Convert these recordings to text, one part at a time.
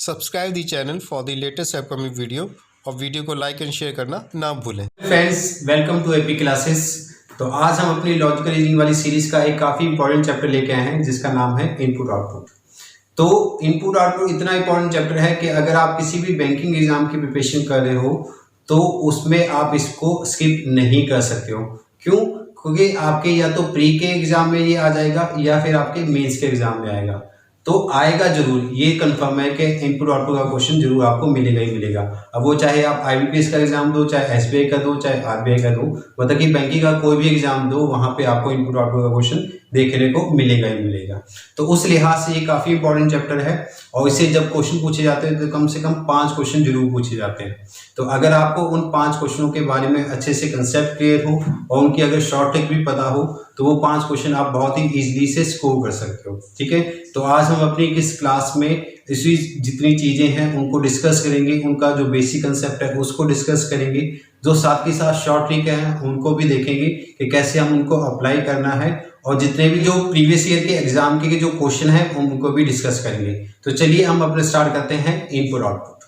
Subscribe the channel for the latest upcoming video और video को like and share करना ना भूलें। Friends, welcome to AP classes. तो आज हम अपनी लॉजिकल रीजनिंग वाली सीरीज का एक काफी इंपॉर्टेंट चैप्टर लेके आए हैं जिसका नाम है इनपुट आउटपुट। तो इनपुट आउटपुट इतना इंपॉर्टेंट चैप्टर है कि अगर आप किसी भी बैंकिंग एग्जाम की प्रिपरेशन कर रहे हो तो उसमें आप इसको स्किप नहीं कर सकते हो। क्यों? क्योंकि आपके या तो प्री के एग्जाम में ये आ जाएगा या फिर आपके मेंस के एग्जाम में आएगा। तो आएगा जरूर, ये कंफर्म है कि इनपुट आउटपुट का क्वेश्चन जरूर आपको मिलेगा ही मिलेगा। अब वो चाहे आप आईबीपीएस का एग्जाम दो, चाहे एसबीआई का दो, चाहे आरबीआई का दो, मतलब कि बैंकिंग का कोई भी एग्जाम दो, वहां पे आपको इनपुट आउटपुट का क्वेश्चन देखने को मिलेगा ही मिलेगा। तो उस लिहाज से ये काफी इंपॉर्टेंट चैप्टर है और इससे जब क्वेश्चन पूछे जाते हैं तो कम से कम 5 क्वेश्चन जरूर पूछे जाते हैं। तो अगर आपको उन 5 क्वेश्चनों के बारे में अच्छे से कंसेप्ट क्लियर हो और उनकी अगर शॉर्ट ट्रिक भी पता हो तो वो 5 क्वेश्चन आप बहुत ही इजीली से स्कोर कर सकते हो। ठीक है, तो आज हम अपनी इस क्लास में इसी जितनी चीजें हैं उनको डिस्कस करेंगे, उनका जो बेसिक कंसेप्ट है उसको डिस्कस करेंगे, जो साथ के साथ शॉर्ट ट्रिक है उनको भी देखेंगे कि कैसे हम उनको अप्लाई करना है, और जितने भी जो प्रीवियस ईयर के एग्जाम के जो क्वेश्चन है उनको भी डिस्कस करेंगे। तो चलिए हम अपने स्टार्ट करते हैं इनपुट आउटपुट।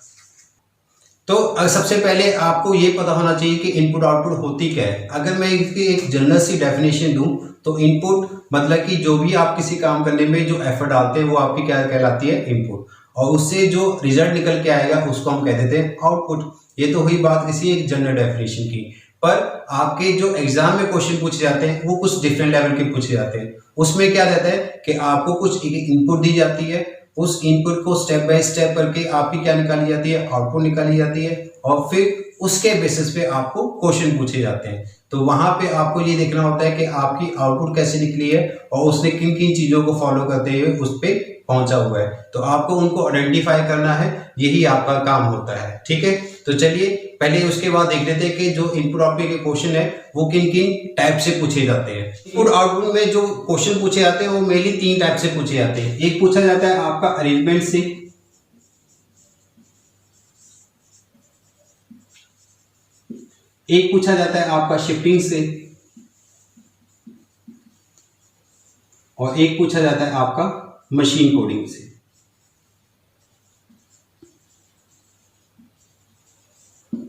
तो सबसे पहले आपको ये पता होना चाहिए कि इनपुट आउटपुट होती क्या है। अगर मैं इसकी एक जनरल सी डेफिनेशन दूं तो इनपुट मतलब कि जो भी आप किसी काम करने में जो एफर्ट डालते हैं वो आपकी क्या कहलाती है, इनपुट, और उससे जो रिजल्ट निकल के आएगा उसको हम कह देते हैं आउटपुट। ये तो हुई बात किसी एक जनरल डेफिनेशन की। पर आपके जो एग्जाम में क्वेश्चन पूछे जाते हैं वो कुछ डिफरेंट लेवल के पूछे जाते हैं। उसमें क्या रहता है कि आपको कुछ इनपुट दी जाती है, उस इनपुट को स्टेप बाय स्टेप करके आपकी क्या निकाली जाती है, आउटपुट निकाली जाती है, और फिर उसके बेसिस पे आपको क्वेश्चन पूछे जाते हैं। तो वहां पे आपको ये देखना होता है कि आपकी आउटपुट कैसे निकली है और उसने किन किन चीजों को फॉलो करते हुए उस पे पहुंचा हुआ है। तो आपको उनको आइडेंटिफाई करना है, यही आपका काम होता है। ठीक है, तो चलिए पहले उसके बाद देख लेते हैं कि जो इनपुट आउटपुट के क्वेश्चन है वो किन किन टाइप से पूछे जाते हैं। इनपुट आउटपुट में जो क्वेश्चन पूछे जाते हैं वो मेनली 3 टाइप से पूछे जाते हैं। एक पूछा जाता है आपका अरेंजमेंट से, एक पूछा जाता है आपका शिफ्टिंग से, और एक पूछा जाता है आपका मशीन कोडिंग से।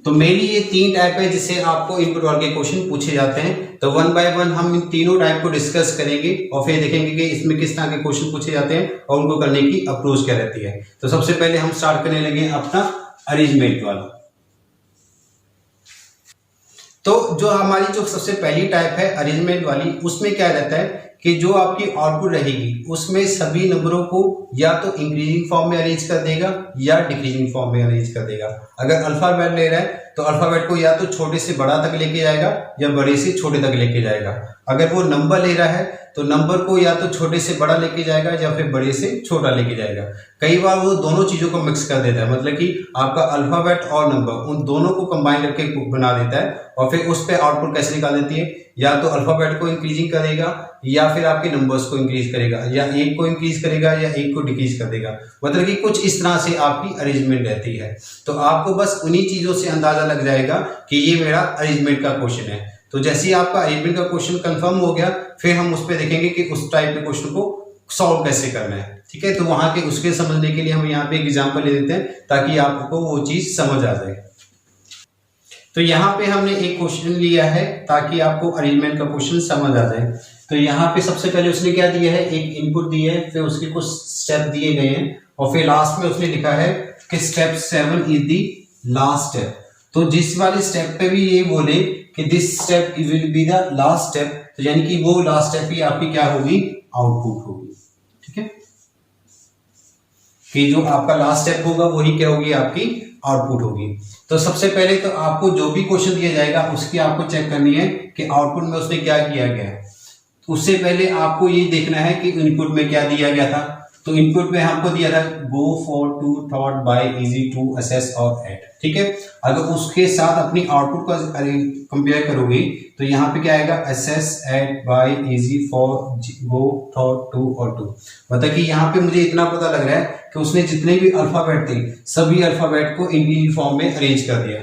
तो मेनली ये 3 टाइप है जिससे आपको इनपुट वाले के क्वेश्चन पूछे जाते हैं। तो 1 बाय 1 हम इन तीनों टाइप को डिस्कस करेंगे और फिर देखेंगे कि इसमें किस तरह के क्वेश्चन पूछे जाते हैं और उनको करने की अप्रोच क्या रहती है। तो सबसे पहले हम स्टार्ट करने लगे अपना अरेंजमेंट वाला। तो जो हमारी जो सबसे पहली टाइप है अरेंजमेंट वाली, उसमें क्या रहता है कि जो आपकी आउटपुट रहेगी उसमें सभी नंबरों को या तो इंक्रीजिंग फॉर्म में अरेंज कर देगा या डिक्रीजिंग फॉर्म में अरेंज कर देगा। अगर अल्फाबेट ले रहा है तो अल्फाबेट को या तो छोटे से बड़ा तक लेके जाएगा या बड़े से छोटे तक लेके जाएगा। अगर वो नंबर ले रहा है तो नंबर को या तो छोटे से बड़ा लेके जाएगा या फिर बड़े से छोटा लेके जाएगा। कई बार वो दोनों चीजों को मिक्स कर देता है, मतलब कि आपका अल्फाबेट और नंबर उन दोनों को कंबाइन करके बना देता है, और फिर उस पे आउटपुट कैसे निकाल देती है, या तो अल्फाबेट को इंक्रीजिंग करेगा या फिर आपके नंबर्स को इंक्रीज करेगा, या एक को इंक्रीज करेगा या एक को डिक्रीज कर देगा। मतलब कि कुछ इस तरह से आपकी अरेंजमेंट रहती है। तो आपको बस उन्हीं चीजों से अंदाजा लग जाएगा कि ये मेरा अरेंजमेंट का क्वेश्चन है। तो जैसे ही आपका अरेंजमेंट का क्वेश्चन कंफर्म हो गया फिर हम उस पर देखेंगे कि उस टाइप के क्वेश्चन को सॉल्व कैसे करना है। ठीक है, तो वहां के उसके समझने के लिए हम यहाँ पे एक एग्जाम्पल ले लेते हैं ताकि आपको वो चीज समझ आ जाए। तो यहाँ पे हमने एक क्वेश्चन लिया है ताकि आपको अरेंजमेंट का क्वेश्चन समझ आ जाए। तो यहाँ पे सबसे पहले उसने क्या दिया है, एक इनपुट दी है, फिर उसके कुछ स्टेप दिए गए हैं और फिर लास्ट में उसने लिखा है कि step 7 is the last step. तो जिस वाले स्टेप पे भी ये बोले कि this step will be the last step, तो यानी कि वो लास्ट स्टेप ही आपकी क्या होगी, आउटपुट होगी। ठीक है, कि जो आपका लास्ट स्टेप होगा वही क्या होगी, आपकी आउटपुट होगी। तो सबसे पहले तो आपको जो भी क्वेश्चन दिया जाएगा उसकी आपको चेक करनी है कि आउटपुट में उसने क्या किया गया है। तो उससे पहले आपको ये देखना है कि इनपुट में क्या दिया गया था। तो इनपुट में हमको दिया था go for to thought by easy to assess और ऐड। ठीक है, अगर उसके साथ अपनी आउटपुट का कंपेयर करोगे तो यहाँ पे क्या आएगा, assess, add, by, easy, for, go, thought, to और टू। मतलब कि यहाँ पे मुझे इतना पता लग रहा है कि उसने जितने भी अल्फाबेट थे सभी अल्फाबेट को इंक्रीजिंग फॉर्म में अरेंज कर दिया।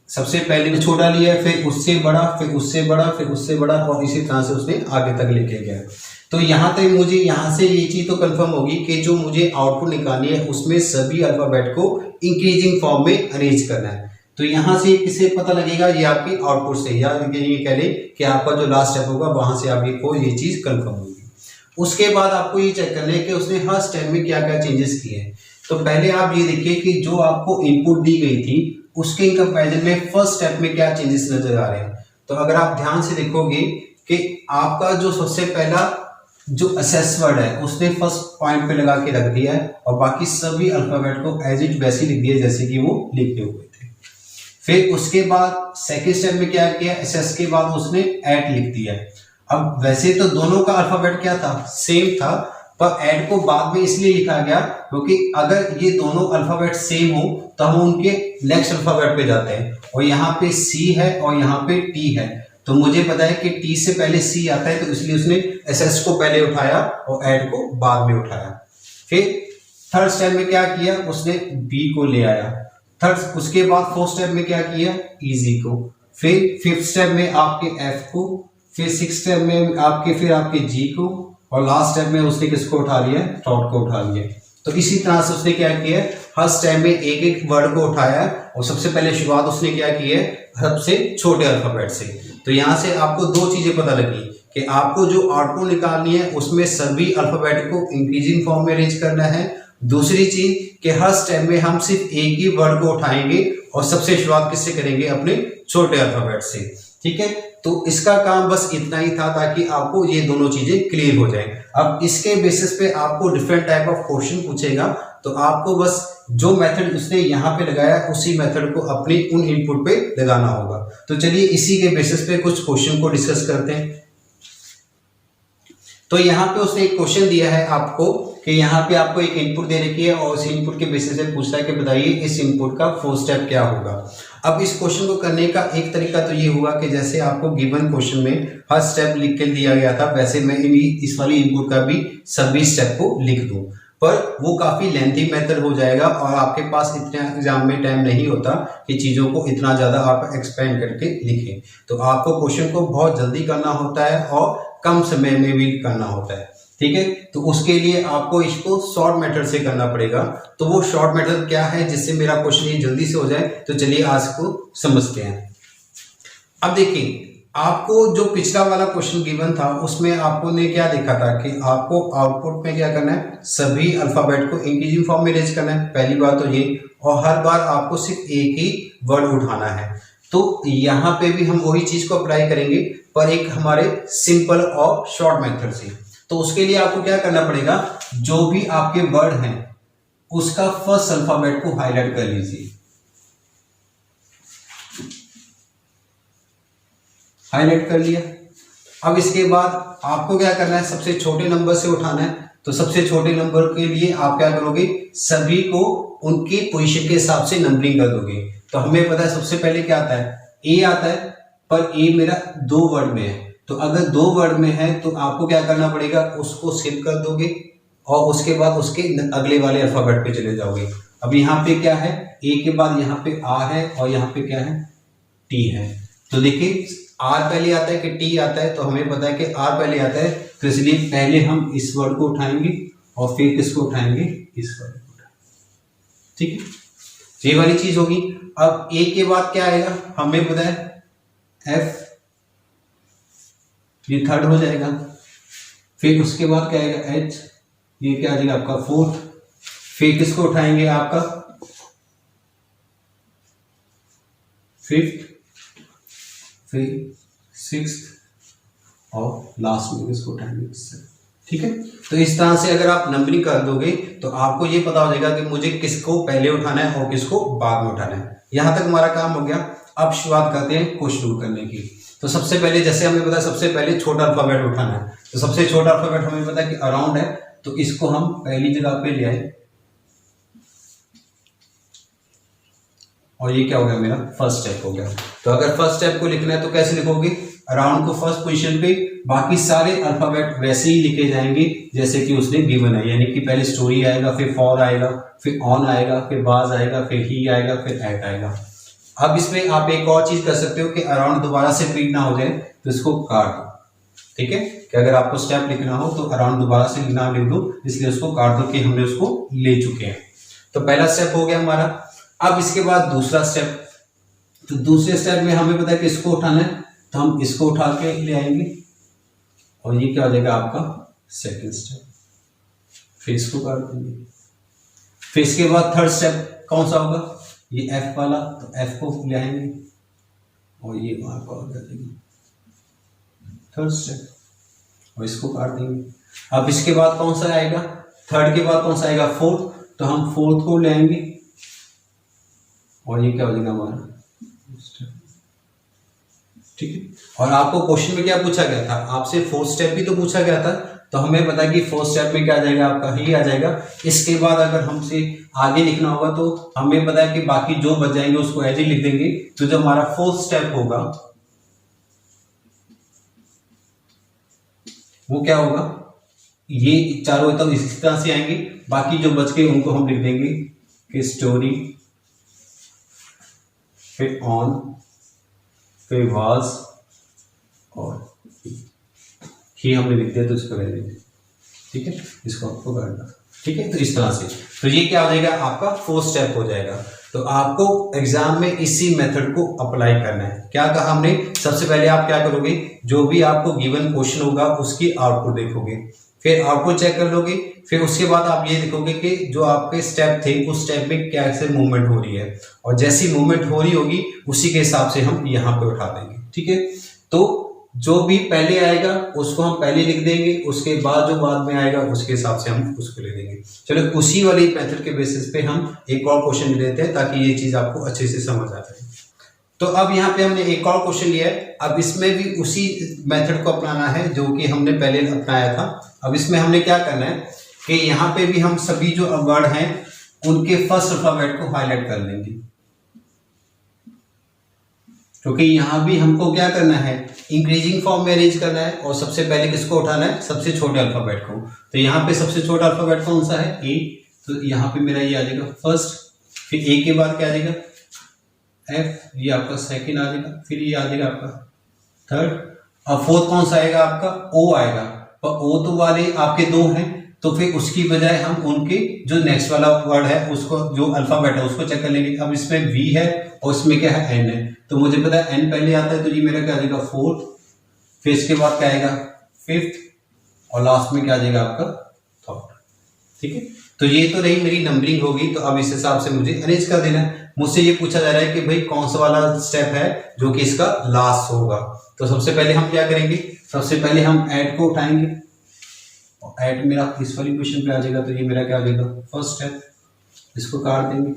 सबसे पहले छोटा लिया, फिर उससे बड़ा, फिर उससे बड़ा, फिर उससे बड़ा, और इसी तरह से उसने आगे तक लेके गया। तो यहाँ तक मुझे यहाँ से ये चीज तो कंफर्म होगी कि जो मुझे आउटपुट निकालनी है उसमें सभी अल्फाबेट को इंक्रीजिंग फॉर्म में अरेंज करना है। तो यहाँ से किससे पता लगेगा, ये आपकी आउटपुट से, या ये कह लें कि आपका जो लास्ट स्टेप होगा वहां से आपको ये चीज कंफर्म होगी। उसके बाद आपको ये चेक करना है कि उसने हर स्टेप में क्या क्या चेंजेस किए हैं। तो पहले आप ये देखिए कि जो आपको इनपुट दी गई थी उसके कंपैरिजन में फर्स्ट स्टेप में क्या चेंजेस नजर आ रहे हैं। तो अगर आप ध्यान से देखोगे कि आपका जो सबसे पहला जो असेस वर्ड है उसने फर्स्ट पॉइंट पे लगा के रख दिया है, और बाकी सभी अल्फाबेट को एज इट वैसे लिख दिया जैसे कि वो लिखे हुए थे। फिर उसके बाद सेकेंड स्टेप में क्या किया, असेस के बाद उसने एट लिख दिया है। अब वैसे तो दोनों का अल्फाबेट क्या था, सेम था, पर ऐड को बाद में इसलिए लिखा गया क्योंकि अगर ये दोनों अल्फाबेट सेम हो तो हम उनके नेक्स्ट अल्फाबेट पे जाते हैं, और यहाँ पे सी है और यहाँ पे टी है। तो मुझे पता है कि टी से पहले सी आता है, तो इसलिए उसने एस को पहले उठाया और ऐड को बाद में उठाया। फिर थर्ड स्टेप में क्या किया, उसने बी को ले आया थर्ड। उसके बाद फोर्थ स्टेप में क्या किया, इजी को। फिर फिफ्थ स्टेप में आपके एफ को, फिर सिक्स स्टेप में आपके जी को, और लास्ट स्टेप में उसने किसको उठा लिया, डॉट को उठा लिया। तो इसी तरह से उसने क्या किया, हर स्टेप में एक एक वर्ड को उठाया, और सबसे पहले शुरुआत उसने क्या की है, सबसे छोटे अल्फाबेट से। तो यहां से आपको दो चीजें पता लगी कि आपको जो आउटपुट निकालनी है उसमें सभी अल्फाबेट को इंक्रीजिंग फॉर्म में अरेंज करना है। दूसरी चीज कि हर स्टेप में हम सिर्फ एक ही वर्ड को उठाएंगे और सबसे शुरुआत किससे करेंगे, अपने छोटे अल्फाबेट से। ठीक है, तो इसका काम बस इतना ही था ताकि आपको ये दोनों चीजें क्लियर हो जाए। अब इसके बेसिस पे आपको डिफरेंट टाइप ऑफ क्वेश्चन पूछेगा, तो आपको बस जो मेथड उसने यहाँ पे लगाया उसी मेथड को अपने उन इनपुट पे लगाना होगा। तो चलिए इसी के बेसिस पे कुछ क्वेश्चन को डिस्कस करते हैं। तो यहाँ पे उसने एक क्वेश्चन दिया है आपको कि यहाँ पे आपको एक इनपुट दे रखी है और उस इनपुट के बेसिस पे पूछता है कि बताइए इस इनपुट का फोर्थ स्टेप क्या होगा। अब इस क्वेश्चन को करने का एक तरीका तो ये हुआ कि जैसे आपको गिवन क्वेश्चन में हर स्टेप लिख के दिया गया था, वैसे मैं इस वाली इनपुट का भी सभी स्टेप को लिख दूं, पर वो काफी लेंथी मेथड हो जाएगा और आपके पास इतना एग्जाम में टाइम नहीं होता कि चीजों को इतना ज्यादा आप एक्सपेंड करके लिखें। तो आपको क्वेश्चन को बहुत जल्दी करना होता है और कम समय में भी करना होता है। ठीक है, तो उसके लिए आपको इसको शॉर्ट मेथड से करना पड़ेगा। तो वो शॉर्ट मेथड क्या है जिससे मेरा क्वेश्चन ये जल्दी से हो जाए, तो चलिए आज को समझते हैं। अब देखिए, आपको जो पिछला वाला क्वेश्चन गिवन था उसमें आपको ने क्या देखा था कि आपको आउटपुट में क्या करना है, सभी अल्फाबेट को इंक्रीजिंग फॉर्म में अरेंज करना है, पहली बात तो ये, और हर बार आपको सिर्फ एक ही वर्ड उठाना है। तो यहाँ पे भी हम वही चीज को अप्लाई करेंगे, पर एक हमारे सिंपल और शॉर्ट मेथड से। तो उसके लिए आपको क्या करना पड़ेगा, जो भी आपके वर्ड हैं उसका फर्स्ट अल्फाबेट को हाईलाइट कर लीजिए, हाईलाइट कर लिया। अब इसके बाद आपको क्या करना है, सबसे छोटे नंबर से उठाना है। तो सबसे छोटे नंबर के लिए आप क्या करोगे, सभी को उनकी पोजीशन के हिसाब से नंबरिंग कर दोगे। तो हमें पता है सबसे पहले क्या आता है, ए आता है, पर ए मेरा दो वर्ड में है। तो अगर दो वर्ड में है तो आपको क्या करना पड़ेगा, उसको सिप कर दोगे और उसके बाद उसके अगले वाले अल्फाबेट पे चले जाओगे। अब यहाँ पे क्या है, ए के बाद यहाँ पे आ है और यहाँ पे क्या है, टी है। तो देखिए आर पहले आता है कि टी आता है, तो हमें पता है कि आर पहले आता है, तो इसलिए पहले हम इस वर्ड को उठाएंगे और फिर किसको उठाएंगे, इस वर्ड को उठाएंगे। ठीक है, ये वाली चीज होगी। अब ए के बाद क्या आएगा, हमें पता है एफ, ये थर्ड हो जाएगा। फिर उसके बाद क्या आएगा, एच, ये क्या आ जाएगा आपका फोर्थ। फिर किसको उठाएंगे, आपका फिफ्थ, फिर सिक्स्थ और लास्ट में किसको उठाएंगे, इससे। ठीक है, तो इस तरह से अगर आप नंबरिंग कर दोगे तो आपको ये पता हो जाएगा कि मुझे किसको पहले उठाना है और किसको बाद में उठाना है। यहां तक हमारा काम हो गया। अब शुरुआत करते हैं क्वेश्चन करने की। तो सबसे पहले जैसे हमें पता है सबसे पहले छोटा अल्फाबेट उठाना है, तो सबसे छोटा अल्फाबेट हमें पता है कि अराउंड है, तो इसको हम पहली जगह पे ले आए और ये क्या हो गया, मेरा फर्स्ट स्टेप हो गया। तो अगर फर्स्ट स्टेप को लिखना है तो कैसे लिखोगे, अराउंड को फर्स्ट पोजीशन पे, बाकी सारे अल्फाबेट वैसे ही लिखे जाएंगे जैसे कि उसने गिवन है, यानी कि पहले स्टोरी आएगा, फिर फॉर आएगा, फिर ऑन आएगा, फिर बाज आएगा, फिर ही आएगा, फिर एट आएगा। अब इसमें आप एक और चीज कर सकते हो कि अराउंड दोबारा से रिपीट ना हो जाए तो इसको काट दो, ठीक है। कि अगर आपको स्टेप लिखना हो तो अराउंड दोबारा से लिखना लिख दो, इसलिए उसको काट दो कि हमने उसको ले चुके हैं। तो पहला स्टेप हो गया हमारा। अब इसके बाद दूसरा स्टेप, तो दूसरे स्टेप में हमें पता है कि इसको उठाना है, तो हम इसको उठा के ले आएंगे और ये क्या हो जाएगा आपका सेकंड स्टेप, फिर इसको काट देंगे। फिर इसके बाद थर्ड स्टेप कौन सा होगा, ये एफ वाला, तो एफ को ले आएंगे और ये वहां पर कर देंगे थर्ड स्टेप और इसको काट देंगे। अब इसके बाद कौन सा आएगा, थर्ड के बाद कौन सा आएगा फोर्थ, तो हम फोर्थ को ले आएंगे और ये क्या हो जाएगा हमारा स्टेप, ठीक है। और आपको क्वेश्चन में क्या पूछा गया था, आपसे फोर्थ स्टेप भी तो पूछा गया था, तो हमें पता है कि फोर्थ स्टेप में क्या आ जाएगा आपका ही आ जाएगा। इसके बाद अगर हमसे आगे लिखना होगा तो हमें पता है कि बाकी जो बच जाएंगे उसको ऐसे लिख देंगे। तो जो हमारा फोर्थ स्टेप होगा वो क्या होगा, ये चारों तो इस तरह से आएंगे, बाकी जो बच गए उनको हम लिख देंगे कि स्टोरी, फिर ऑन, फिर वाज और ही हमने लिख दिया तो इसको रह देंगे, ठीक है। इसको आपको करना, ठीक है। तो इस तरह से तो ये क्या हो जाएगा आपका फोर्थ स्टेप हो जाएगा। तो आपको एग्जाम में इसी मेथड को अप्लाई करना है। क्या कहा हमने, सबसे पहले आप क्या करोगे, जो भी आपको गिवन क्वेश्चन होगा उसकी आउटपुट देखोगे, फिर आउटपुट चेक कर लोगे, फिर उसके बाद आप ये देखोगे कि जो आपके स्टेप थे उस स्टेप में कैसे मूवमेंट हो रही है, और जैसी मूवमेंट हो रही होगी उसी के हिसाब से हम यहाँ पे उठा देंगे, ठीक है। तो जो भी पहले आएगा उसको हम पहले लिख देंगे, उसके बाद जो बाद में आएगा उसके हिसाब से हम उसको ले लेंगे। चलो उसी वाली मेथड के बेसिस पे हम एक और क्वेश्चन ले लेते हैं ताकि ये चीज आपको अच्छे से समझ आ जाए। तो अब यहाँ पे हमने एक और क्वेश्चन लिया है, अब इसमें भी उसी मेथड को अपनाना है जो कि हमने पहले अपनाया था। अब इसमें हमने क्या करना है कि यहाँ पे भी हम सभी जो वर्ड हैं उनके फर्स्ट अल्फाबेट को हाईलाइट कर लेंगे, क्योंकि यहाँ भी हमको क्या करना है, इंक्रीजिंग फॉर्म में अरेंज करना है, और सबसे पहले किसको उठाना है, सबसे छोटे अल्फाबेट को। तो यहाँ पे सबसे छोटा अल्फाबेट कौन सा है, ए, तो यहाँ पे मेरा ये आ जाएगा फर्स्ट, फिर ए के बाद क्या आ जाएगा एफ, ये आपका सेकंड आ जाएगा, फिर ये आ जाएगा आपका थर्ड, और फोर्थ कौन सा आएगा आपका ओ आएगा। पर ओ तो वाले आपके दो हैं, तो फिर उसकी बजाय हम उनके जो नेक्स्ट वाला वर्ड है उसको, जो अल्फाबेट है उसको चेक कर लेंगे। अब इसमें वी है और इसमें क्या है एन है, तो मुझे पता है एन पहले आता है, तो ये मेरा क्या आ जाएगा फोर्थ, फिर इसके बाद क्या आएगा फिफ्थ, और लास्ट में क्या आ जाएगा आपका थर्ड, ठीक है। तो ये तो रही मेरी नंबरिंग होगी, तो अब इस हिसाब से मुझे अरेंज कर देना है। मुझसे ये पूछा जा रहा है कि भाई कौन सा वाला स्टेप है जो कि इसका लास्ट होगा। तो सबसे पहले हम क्या करेंगे, सबसे पहले हम ऐड को उठाएंगे, और ऐड मेरा इस वाली पोजीशन पे आ जाएगा, तो ये मेरा क्या आ जाएगा फर्स्ट स्टेप, इसको काट देंगे।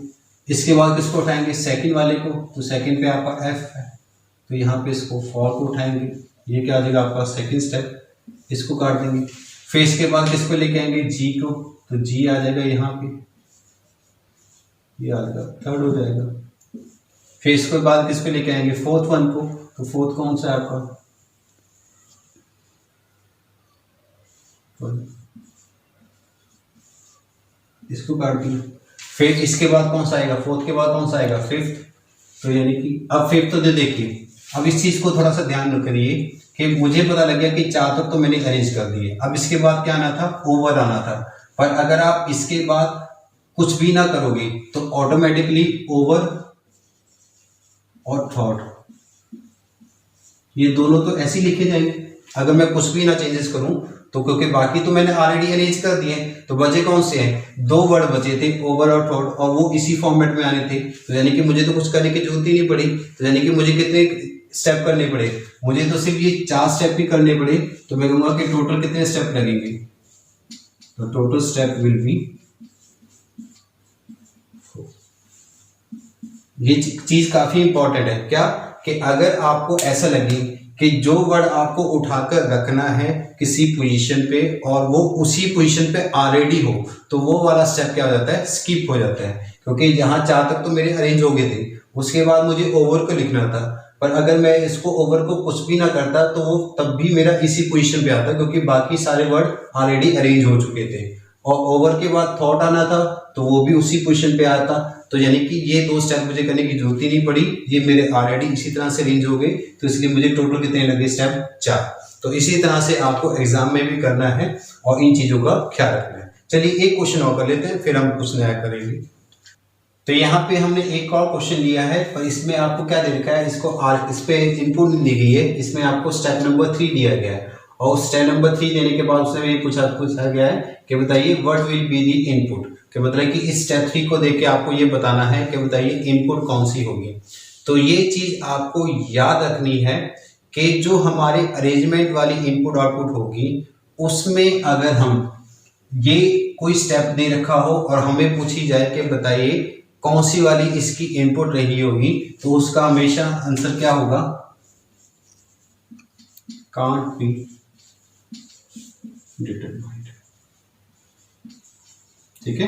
इसके बाद किसको उठाएंगे, सेकंड वाले को, तो सेकंड पे आपका एफ है, तो यहाँ पे इसको फॉर को उठाएंगे, ये क्या आ जाएगा आपका सेकंड स्टेप, इसको काट देंगे। फिर इसके बाद किसको लेके आएंगे जी को, तो जी आ जाएगा यहाँ पे, ये आ जाएगा थर्ड हो जाएगा। फिर इसके बाद किसको लेके आएंगे फोर्थ वन को, तो फोर्थ कौन सा है आपका, इसको काट दिया। फिर इसके बाद कौन सा आएगा, फोर्थ के बाद कौन सा आएगा फिफ्थ, तो यानी कि अब फिफ्थ तो देखिए, अब इस चीज को थोड़ा सा ध्यान करिए कि मुझे पता लग गया कि चार तक तो मैंने अरेंज कर दिए। अब इसके बाद क्या आना था, ओवर आना था, पर अगर आप इसके बाद कुछ भी ना करोगे तो ऑटोमेटिकली ओवर और थर्ड ये दोनों तो ऐसे लिखे जाएंगे। अगर मैं कुछ भी ना चेंजेस करूं तो, क्योंकि बाकी तो मैंने ऑलरेडी अरेंज कर दिए, तो बचे कौन से हैं, दो वर्ड बचे थे ओवर और थर्ड, और वो इसी फॉर्मेट में आने थे, तो यानी कि मुझे तो कुछ करने की जरूरत ही नहीं पड़ी। तो यानी कि मुझे कितने स्टेप करने पड़े, मुझे तो सिर्फ ये 4 स्टेप ही करने पड़े। तो मैं कहूंगा कि टोटल कितने स्टेप लगेंगे, तो टोटल स्टेप विल बी 4। ये चीज काफी इंपॉर्टेंट है क्या, कि अगर आपको ऐसा लगे कि जो वर्ड आपको उठाकर रखना है किसी पोजीशन पे और वो उसी पोजीशन पे ऑलरेडी हो, तो वो वाला स्टेप क्या हो जाता है, स्किप हो जाता है। क्योंकि यहाँ 4 तक तो मेरे अरेंज हो गए थे, उसके बाद मुझे ओवर को लिखना था, पर अगर मैं इसको ओवर को कुछ भी ना करता तो वो तब भी मेरा इसी पोजीशन पे आता, क्योंकि बाकी सारे वर्ड ऑलरेडी अरेंज हो चुके थे। और ओवर के बाद थॉट आना था तो वो भी उसी पोजीशन पे आता, तो यानी कि ये 2 स्टेप मुझे करने की जरूरत ही नहीं पड़ी, ये मेरे ऑलरेडी इसी तरह से अरेंज हो गए, तो इसलिए मुझे टोटल कितने लगे स्टेप 4। तो इसी तरह से आपको एग्जाम में भी करना है और इन चीजों का ख्याल रखना है। चलिए एक क्वेश्चन और कर लेते हैं, फिर हम कुछ नया करेंगे। तो यहाँ पे हमने एक और क्वेश्चन लिया है, पर इसमें आपको क्या दे रखा है, इस पे इनपुट नहीं दी गई है, इसमें आपको स्टेप नंबर 3 दिया गया है और स्टेप नंबर 3 देने के बाद उसमें ये पूछा गया है कि बताइए what will be the input, कि मतलब कि इस स्टेप 3 को देख के आपको ये बताना है कि बताइए इनपुट कौन सी होगी। तो ये चीज आपको याद रखनी है कि जो हमारे अरेंजमेंट वाली इनपुट आउटपुट होगी उसमें अगर हम ये कोई स्टेप दे रखा हो और हमें पूछी जाए कि बताइए कौन सी वाली इसकी इनपुट रही होगी, तो उसका हमेशा आंसर क्या होगा, कांट बी डिटरमाइंड। ठीक है,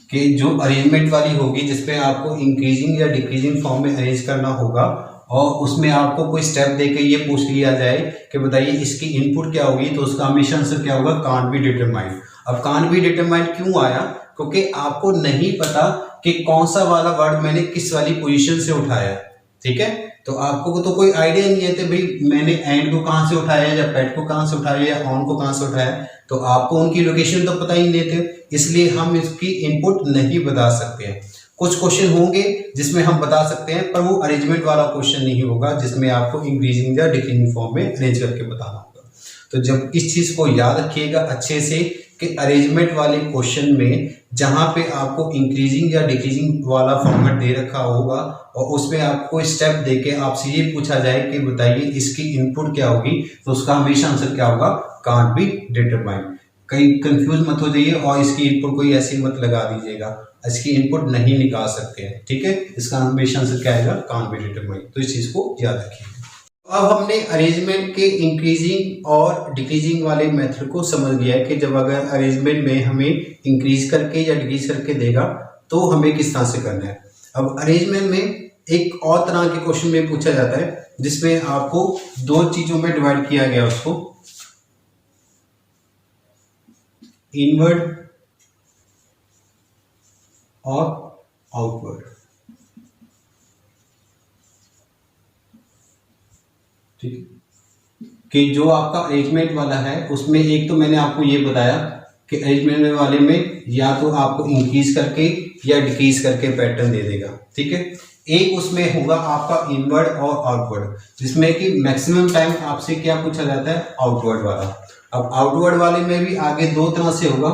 कि जो अरेंजमेंट वाली होगी जिसपे आपको इंक्रीजिंग या डिक्रीजिंग फॉर्म में अरेंज करना होगा और उसमें आपको कोई स्टेप देके ये पूछ लिया जाए कि बताइए इसकी इनपुट क्या होगी, तो उसका हमेशा आंसर क्या होगा, कांट बी डिटरमाइंड। अब कांट बी डिटरमाइंड क्यों आया, क्योंकि आपको नहीं पता कि कौन सा वाला वर्ड मैंने किस वाली पोजीशन से उठाया। ठीक है, तो आपको तो कोई आइडिया नहीं है कि भाई मैंने एंड को कहां से उठाया या पैड को कहां से उठाया या ऑन को कहां से उठाया, तो आपको उनकी लोकेशन तो पता ही नहीं थे, इसलिए हम इसकी इनपुट नहीं बता सकते हैं। कुछ क्वेश्चन होंगे जिसमें हम बता सकते हैं, पर वो अरेंजमेंट वाला क्वेश्चन नहीं होगा जिसमें आपको इंक्रीजिंग या डिक्रीजिंग फॉर्म में अरेंज करके बताना होगा। तो जब इस चीज को याद रखिएगा अच्छे से कि अरेंजमेंट वाले क्वेश्चन में जहां पे आपको इंक्रीजिंग या डिक्रीजिंग वाला फॉर्मेट दे रखा होगा और उसमें आपको स्टेप देके आपसे ये पूछा जाए कि बताइए इसकी इनपुट क्या होगी, तो उसका हमेशा आंसर क्या होगा, कांट बी डिटरमाइंड। कहीं कंफ्यूज मत हो जाइए और इसकी इनपुट कोई ऐसी मत लगा दीजिएगा, इसकी इनपुट नहीं निकाल सकते हैं। ठीक है, इसका हमेशा आंसर क्या आएगा, कांट बी डिटरमाइंड। तो इस चीज को याद रखिए। अब हमने अरेंजमेंट के इंक्रीजिंग और डिक्रीजिंग वाले मेथड को समझ लिया है कि जब अगर अरेंजमेंट में हमें इंक्रीज करके या डिक्रीज करके देगा तो हमें किस तरह से करना है। अब अरेंजमेंट में एक और तरह के क्वेश्चन में पूछा जाता है जिसमें आपको 2 चीजों में डिवाइड किया गया, उसको इनवर्ड और आउटवर्ड। ठीक है, कि जो आपका अरेंजमेंट वाला है उसमें एक तो मैंने आपको ये बताया कि अरेंजमेंट वाले में या तो आपको इंक्रीज करके या डिक्रीज करके पैटर्न दे देगा। ठीक है, एक उसमें होगा आपका इनवर्ड और आउटवर्ड, जिसमें कि मैक्सिमम टाइम आपसे क्या पूछा जाता है, आउटवर्ड वाला। अब आउटवर्ड वाले में भी आगे 2 तरह से होगा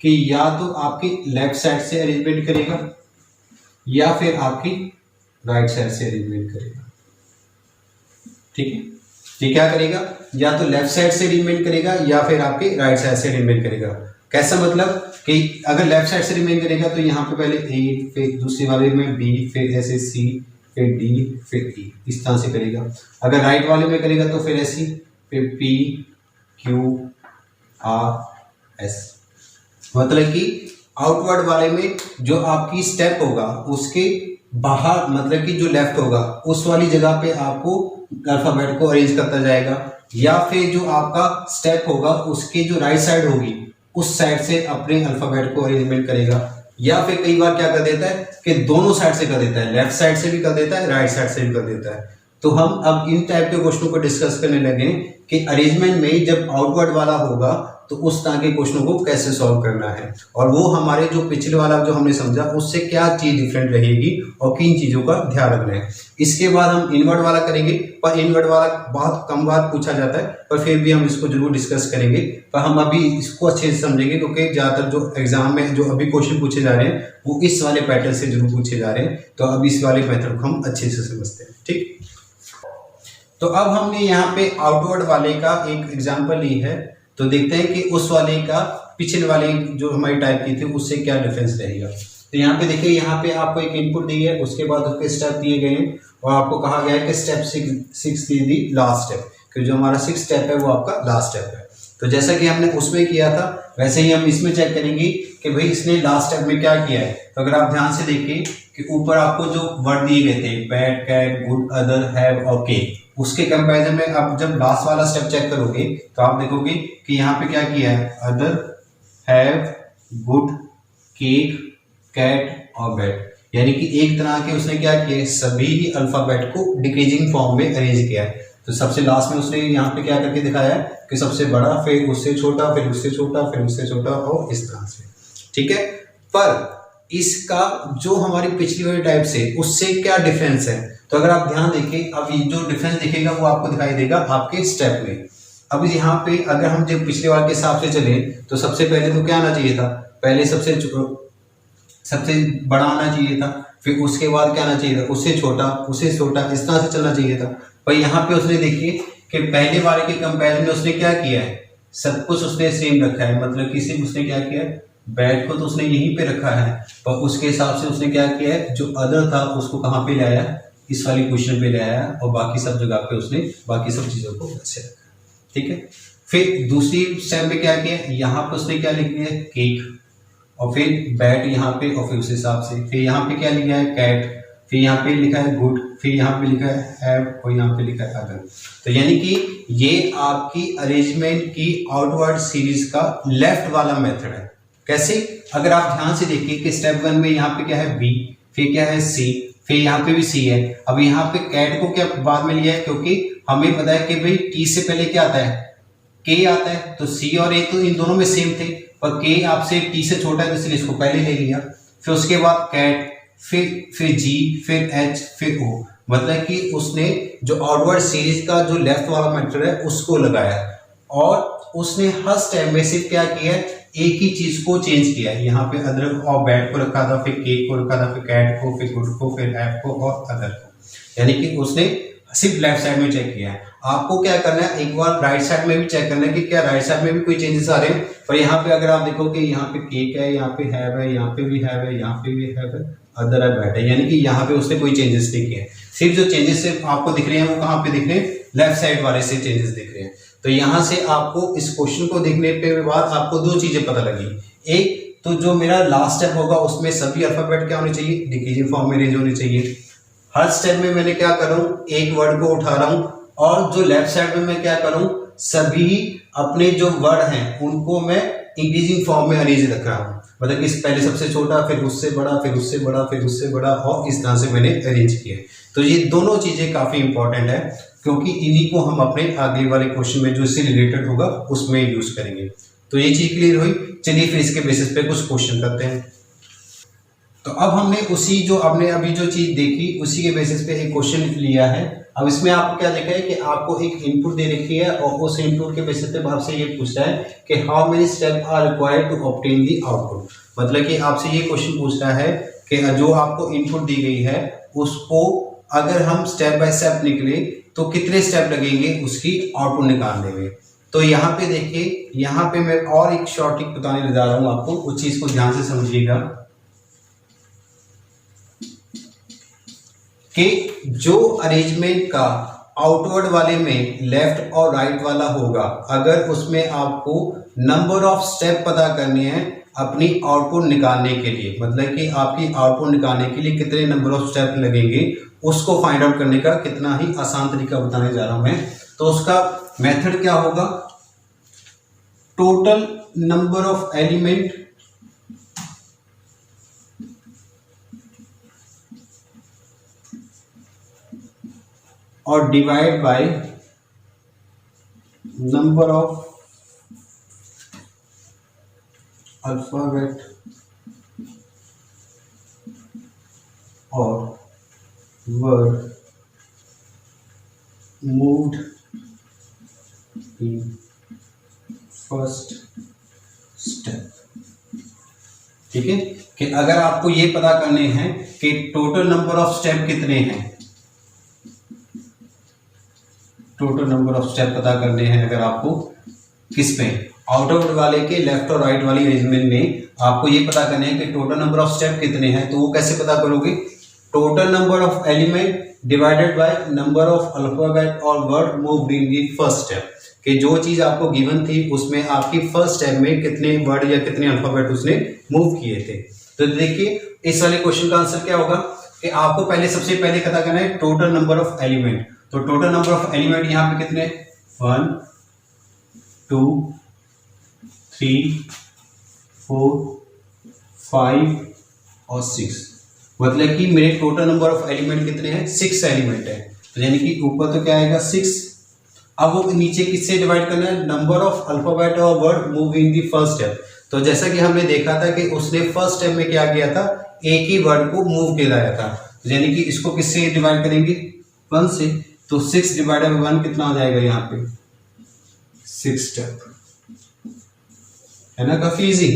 कि या तो आपकी लेफ्ट साइड से अरेंजमेंट करेगा या फिर आपकी राइट साइड से अरेंजमेंट करेगा। ठीक है, ये क्या करेगा, या तो लेफ्ट साइड से अरेंजमेंट करेगा या फिर आपके राइट साइड से अरेंजमेंट करेगा। कैसा मतलब कि अगर लेफ्ट साइड से अरेंजमेंट करेगा तो यहाँ पे पहले ए, फिर दूसरे वाले में बी, फिर ऐसे सी, फिर डी, फिर ई, इस तरह से करेगा। अगर राइट वाले में करेगा तो फिर ऐसी, फिर पी क्यू आर एस। मतलब कि आउटवर्ड वाले में जो आपकी स्टेप होगा उसके बाहर, मतलब कि जो लेफ्ट होगा उस वाली जगह पे आपको अल्फाबेट को अरेंज करता जाएगा, या फिर जो आपका स्टेप होगा उसके जो राइट साइड होगी उस साइड से अपने अल्फाबेट को अरेंजमेंट करेगा, या फिर कई बार क्या कर देता है कि दोनों साइड से कर देता है, लेफ्ट साइड से भी कर देता है, राइट साइड से भी कर देता है। तो हम अब इन टाइप के क्वेश्चनों को डिस्कस करने लगे कि अरेंजमेंट में जब आउटवर्ड वाला होगा तो उस तरह के क्वेश्चनों को कैसे सॉल्व करना है, और वो हमारे जो पिछले वाला जो हमने समझा उससे क्या चीज डिफरेंट रहेगी और किन चीजों का ध्यान रखना है। इसके बाद हम इनवर्ड वाला करेंगे, पर इनवर्ड वाला बहुत कम बार पूछा जाता है, पर फिर भी हम इसको जरूर डिस्कस करेंगे। पर हम अभी इसको अच्छे से समझेंगे क्योंकि ज्यादातर जो एग्जाम में जो अभी क्वेश्चन पूछे जा रहे हैं वो इस वाले पैटर्न से जरूर पूछे जा रहे हैं, तो अब इस वाले मेथड को हम अच्छे से समझते हैं। ठीक, तो अब हमने यहाँ पे आउटवर्ड वाले का एक एग्जाम्पल ली है, तो देखते हैं कि उस वाले का पिछले वाले जो हमारी टाइप की थी उससे क्या डिफरेंस रहेगा। तो यहाँ पे देखिए, यहाँ पे आपको एक इनपुट दी है, उसके बाद उसके स्टेप दिए गए हैं और आपको कहा गया है कि स्टेप 6 दी लास्ट स्टेप, कि जो हमारा 6 स्टेप है वो आपका लास्ट स्टेप है। तो जैसा कि हमने उसमें किया था वैसे ही हम इसमें चेक करेंगे कि भाई इसने लास्ट स्टेप में क्या किया है। तो अगर आप ध्यान से देखिए कि ऊपर आपको जो वर्ड दिए गए थे bad, cat, good, other, have और के, उसके कंपैरिजन में अब जब लास्ट वाला स्टेप चेक करोगे तो आप देखोगे कि यहाँ पे क्या किया है, other, have, good, cake, cat और बैड, यानी कि एक तरह के उसने क्या किया, सभी अल्फाबेट को डिक्रीजिंग फॉर्म में अरेंज किया है। तो सबसे लास्ट में उसने यहाँ पे क्या करके दिखाया है कि सबसे बड़ा, फिर उससे छोटा, फिर उससे छोटा, फिर उससे छोटा, और इस तरह से, ठीक है। पर इसका जो हमारी पिछली वाली टाइप से उससे क्या डिफरेंस है, तो अगर आप ध्यान देखें, अब ये जो डिफरेंस दिखेगा वो आपको दिखाई देगा आपके स्टेप में। अब यहाँ पे अगर हम जब पिछले वाले के हिसाब से चले तो सबसे पहले तो क्या आना चाहिए था, पहले सबसे बड़ा आना चाहिए था, फिर उसके बाद क्या आना चाहिए था, उससे छोटा, उससे छोटा, इस तरह से चलना चाहिए था। पर यहाँ पे उसने देखिए कि पहले वाले के कंपेरिजन में उसने क्या किया है, सब कुछ उसने सेम रखा है, मतलब कि सिर्फ उसने क्या किया है, बैट को तो उसने यहीं पे रखा है, पर उसके हिसाब से उसने क्या किया है, जो अदर था उसको कहाँ पे लाया, इस वाली पोजीशन पे लाया, और बाकी सब जगह पे उसने बाकी सब चीजों को अच्छे रखा, ठीक है। फिर दूसरी स्टेप में क्या किया, यहाँ पे उसने क्या लिख दिया, केक, और फिर बैट यहाँ पे, और फिर उस हिसाब से फिर यहाँ पे क्या लिखा है, कैट, फिर यहाँ पे लिखा है गुड, फिर यहाँ पे लिखा है हैव, और यहाँ पे लिखा है अदर। तो यानी कि ये आपकी अरेंजमेंट की आउटवर्ड सीरीज का लेफ्ट वाला मेथड है। कैसे, अगर आप ध्यान से देखिए कि स्टेप 1 में यहाँ पे क्या है बी, फिर क्या है सी, फिर यहाँ पे भी सी है। अब यहाँ पे कैट को क्या बाद में लिया है, क्योंकि हमें पता है कि भाई टी से पहले क्या आता है, के आता है, तो सी और ए तो इन दोनों में सेम थे, पर के आपसे टी से छोटा है तो इसलिए इसको पहले ले लिया। फिर उसके बाद कैट, फिर जी, फिर एच, फिर ओ, मतलब कि उसने जो आउटवर्ड सीरीज का जो लेफ्ट वाला मेथड है उसको लगाया, और उसने हर स्टेप में सिर्फ क्या किया है, एक ही चीज को चेंज किया है। यहाँ पे अदर और बैट को रखा था, फिर केक को रखा था, फिर कैट को, फिर गुड को, फिर एप को और अदर को, यानी कि उसने सिर्फ लेफ्ट साइड में चेक किया है। आपको क्या करना है, एक बार राइट साइड में भी चेक करना है कि क्या राइट साइड में भी कोई चेंजेस आ रहे हैं। पर यहाँ पे अगर आप देखो कि यहाँ पे केक है, यहाँ पे हैव है, यहाँ पे भी हैव है, यहाँ पे भी हैव है, अदर है, बैट है, यानी कि यहाँ पे उसने कोई चेंजेस नहीं किए। सिर्फ जो चेंजेस सिर्फ आपको दिख रहे हैं वो कहाँ पे दिख रहे हैं, लेफ्ट साइड वाले से चेंजेस दिख रहे हैं। तो यहाँ से आपको इस क्वेश्चन को देखने पे बाद आपको दो चीजें पता लगी। एक तो जो मेरा लास्ट स्टेप होगा उसमें सभी अल्फाबेट क्या होने चाहिए, डिक्रीजिंग फॉर्म में अरेंज होने चाहिए। हर स्टेप में मैंने क्या करूं, एक वर्ड को उठा रहा हूं, और जो लेफ्ट साइड में मैं क्या करूं, सभी अपने जो वर्ड हैं उनको मैं इंक्रीजिंग फॉर्म में अरेंज रख रहा हूं, मतलब कि पहले सबसे छोटा, फिर उससे बड़ा, फिर उससे बड़ा, फिर उससे बड़ा, और इस तरह से मैंने अरेंज किया। तो ये दोनों चीजें काफी इंपॉर्टेंट है, क्योंकि इन्हीं को हम अपने आगे वाले क्वेश्चन में जो इससे रिलेटेड होगा उसमें यूज करेंगे। तो ये चीज क्लियर हुई। चलिए फिर इसके बेसिस पे कुछ क्वेश्चन करते हैं। तो अब हमने उसी जो आपने अभी जो चीज देखी उसी के बेसिस पे एक क्वेश्चन लिया है। अब इसमें आपको क्या देखा है कि आपको एक इनपुट दे रखी है, और उस इनपुट के बेसिस पे आपसे ये पूछता है कि how many step are required to obtain the output. मतलब कि आपसे ये क्वेश्चन पूछ रहा है कि जो आपको इनपुट दी गई है उसको अगर हम स्टेप बाय स्टेप निकले तो कितने स्टेप लगेंगे उसकी आउटपुट निकालने में। तो यहाँ पे देखिए, यहाँ पे मैं और एक शॉर्ट ट्रिक बताने जा रहा हूँ आपको, उस चीज को ध्यान से समझिएगा कि जो अरेंजमेंट का आउटवर्ड वाले में लेफ्ट और राइट वाला होगा, अगर उसमें आपको नंबर ऑफ स्टेप पता करने हैं अपनी आउटपुट निकालने के लिए, मतलब कि आपकी आउटपुट निकालने के लिए कितने नंबर ऑफ स्टेप लगेंगे, उसको फाइंड आउट करने का कितना ही आसान तरीका बताने जा रहा हूं मैं। तो उसका मेथड क्या होगा, टोटल नंबर ऑफ एलिमेंट और divide by number of alphabet और word moved in first step. ठीक है, कि अगर आपको ये पता करने हैं कि टोटल नंबर ऑफ स्टेप कितने हैं, टोटल नंबर ऑफ स्टेप पता करने हैं अगर आपको किस में, आउटवर्ड वाले के लेफ्ट और राइट वाली अरेंजमेंट में आपको ये पता करने हैं कि टोटल नंबर ऑफ स्टेप कितने हैं, तो वो कैसे पता करोगे, total number of element divided by number of alphabet और word moved in the first step. कि जो चीज आपको गिवन थी उसमें आपकी फर्स्ट स्टेप में कितने वर्ड या कितने अल्फाबेट उसने मूव किए थे। तो देखिए इस वाले क्वेश्चन का आंसर क्या होगा कि आपको पहले सबसे पहले पता करना है टोटल नंबर ऑफ एलिमेंट। तो टोटल नंबर ऑफ एलिमेंट यहाँ पे कितने, 1 2 3 4 5 और 6। मतलब कि मेरे टोटल नंबर ऑफ एलिमेंट कितने हैं, 6 एलिमेंट है। तो यानी कि ऊपर तो क्या आएगा 6, अब वो नीचे किससे डिवाइड करना है, नंबर ऑफ अल्फाबेट और word move in the first step. तो जैसा कि हमने देखा था कि उसने फर्स्ट स्टेप में क्या किया था, एक ही वर्ड को मूव किया था। तो यानी कि इसको किससे डिवाइड करेंगे, 1 से। तो 6 डिवाइडेड बाय 1 कितना हो जाएगा, यहाँ पे 6 स्टेप, है ना, काफी इजी।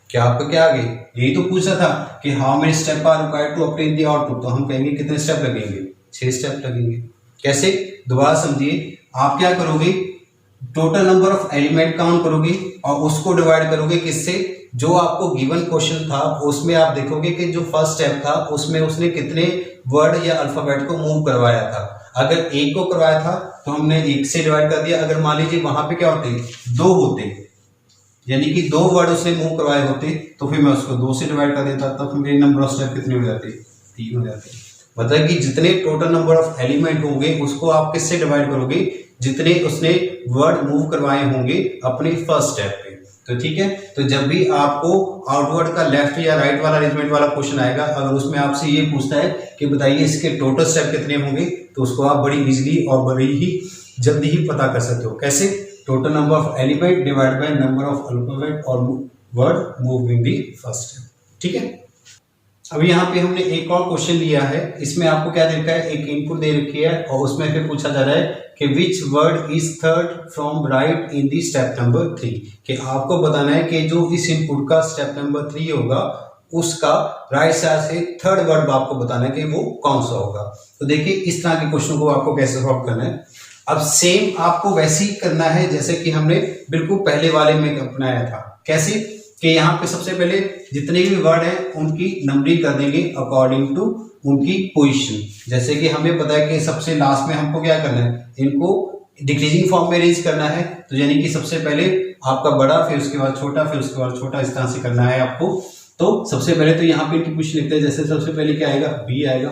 क्या आपका क्या आगे यही तो पूछा था कि how many step are required to obtain the output, तो हम कहेंगे कितने स्टेप लगेंगे, 6 स्टेप लगेंगे। कैसे, दोबारा समझिए, आप क्या करोगे, total number of element count करोगे और उसको डिवाइड करोगे किससे, जो आपको गिवन क्वेश्चन था उसमें आप देखोगे कि जो फर्स्ट स्टेप था उसमें उसने कितने वर्ड या अल्फाबेट को मूव करवाया था। अगर एक को करवाया था तो हमने 1 से डिवाइड कर दिया। अगर मान लीजिए वहां पे क्या होते, 2 होते, यानी कि 2 वर्ड उसने मूव करवाए होते, तो फिर मैं उसको 2 से डिवाइड कर देता, तब फिर मेरे नंबर ऑफ स्टेप कितने हो जाते, 3 हो जाते। मतलब कि जितने टोटल नंबर ऑफ एलिमेंट होंगे उसको आप किससे डिवाइड करोगे, जितने उसने वर्ड मूव करवाए होंगे अपने फर्स्ट स्टेप पे। तो ठीक है, तो जब भी आपको आउटवर्ड का लेफ्ट या राइट वाला अरेंजमेंट वाला क्वेश्चन आएगा, अगर उसमें आपसे ये पूछता है कि बताइए इसके टोटल स्टेप कितने होंगे, तो उसको आप बड़ी इजीली और बड़ी ही जल्दी ही पता कर सकते हो। कैसे, total number of element divide by number of alphabet और word moving the first step. ठीक है, अब यहाँ पे हमने एक और क्वेश्चन लिया है, इसमें आपको क्या देखा है, एक इनपुट दे रखी है और उसमें फिर पूछा जा रहा है कि which word is third from right in the step number 3, कि आपको बताना है कि जो इस इनपुट का स्टेप नंबर 3 होगा उसका राइट साइड से थर्ड वर्ड आपको बताना है कि वो कौन सा होगा। तो देखिए इस तरह के क्वेश्चन को आपको कैसे सॉल्व करना है। अब सेम आपको वैसे ही करना है जैसे कि हमने बिल्कुल पहले वाले में अपनाया था। कैसे, कि यहाँ पे सबसे पहले जितने भी वर्ड हैं उनकी नंबरिंग कर देंगे अकॉर्डिंग टू उनकी पोजीशन। जैसे कि हमें पता है कि सबसे लास्ट में हमको क्या करना है, इनको डिक्रीजिंग फॉर्म में अरेंज करना है। तो यानी कि सबसे पहले आपका बड़ा, फिर उसके बाद छोटा, फिर उसके बाद छोटा, इस तरह से करना है आपको। तो सबसे पहले तो यहाँ पे इनकी पोजीशन लिखते हैं। जैसे सबसे पहले क्या आएगा, बी आएगा,